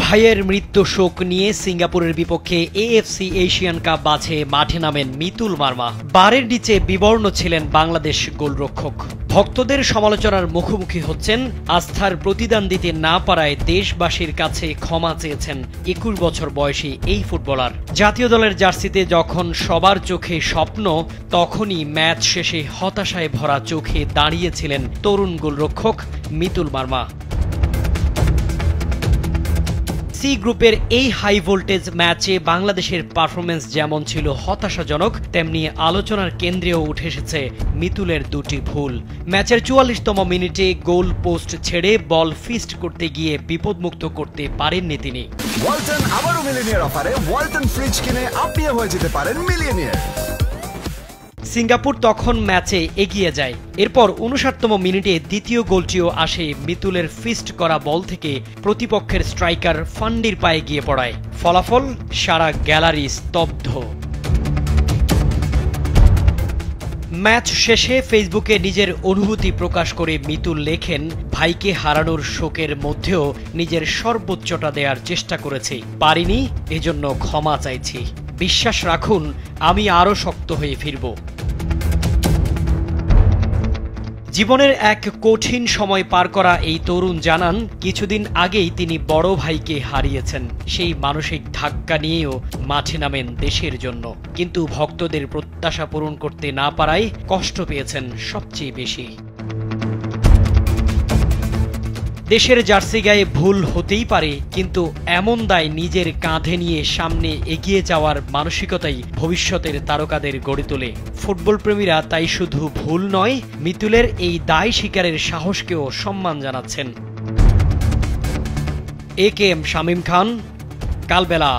ভাইয়ের মৃত্যু শোক নিয়ে সিঙ্গাপুরের বিপক্ষে এএফসি এশিয়ান কাপ বাছে মাঠে নামেন মিতুল মার্মা। বারের নিচে বিবর্ণ ছিলেন বাংলাদেশ গোলরক্ষক। ভক্তদের সমালোচনার মুখোমুখি হচ্ছেন, আস্থার প্রতিদান দিতে না পারায় দেশবাসীর কাছে ক্ষমা চেয়েছেন ২১ বছর বয়সী এই ফুটবলার। জাতীয় দলের জার্সিতে যখন সবার চোখে স্বপ্ন, তখনই ম্যাচ শেষে হতাশায় ভরা চোখে দাঁড়িয়েছিলেন তরুণ গোলরক্ষক মিতুল মার্মা। সি গ্রুপের এই হাই ভোল্টেজ ম্যাচে বাংলাদেশের পারফরমেন্স যেমন ছিল হতাশাজনক, তেমনি আলোচনার কেন্দ্রেও উঠে এসেছে মিতুলের দুটি ভুল। ম্যাচের ৪৪তম মিনিটে গোল পোস্ট ছেড়ে বল ফিস্ট করতে গিয়ে বিপদমুক্ত করতে পারেননি তিনি। ওয়ালটন আবারও মিলিয়নিয়ার অফারে ওয়ালটন ফ্রিজ কিনে আপনিও হয়ে যেতে পারেন মিলিয়নিয়ার। সিঙ্গাপুর তখন ম্যাচে এগিয়ে যায়। এরপর ৫৯তম মিনিটে দ্বিতীয় গোলটিও আসে মিতুলের ফিস্ট করা বল থেকে প্রতিপক্ষের স্ট্রাইকার ফান্ডির পায়ে গিয়ে পড়ায়। ফলাফল, সারা গ্যালারি স্তব্ধ। ম্যাচ শেষে ফেসবুকে নিজের অনুভূতি প্রকাশ করে মিতুল লেখেন, ভাইকে হারানোর শোকের মধ্যেও নিজের সর্বোচ্চটা দেওয়ার চেষ্টা করেছি, পারিনি, এজন্য ক্ষমা চাইছি। বিশ্বাস রাখুন, আমি আরও শক্ত হয়ে ফিরব। জীবনের এক কঠিন সময় পার করা এই তরুণ জানান, কিছুদিন আগেই তিনি বড় ভাইকে হারিয়েছেন। সেই মানসিক ধাক্কা নিয়েও মাঠে নামেন দেশের জন্য, কিন্তু ভক্তদের প্রত্যাশা পূরণ করতে না পারায় কষ্ট পেয়েছেন সবচেয়ে বেশি। দেশের জার্সি গায়ে ভুল হতেই পারে, কিন্তু এমন দায় নিজের কাঁধে নিয়ে সামনে এগিয়ে যাওয়ার মানসিকতাই ভবিষ্যতের তারকাদের গড়ে তোলে। ফুটবল প্রেমীরা তাই শুধু ভুল নয়, মিতুলের এই দায় স্বীকারের সাহসকেও সম্মান জানাচ্ছেন। এ কে এম শামীম খান, কালবেলা।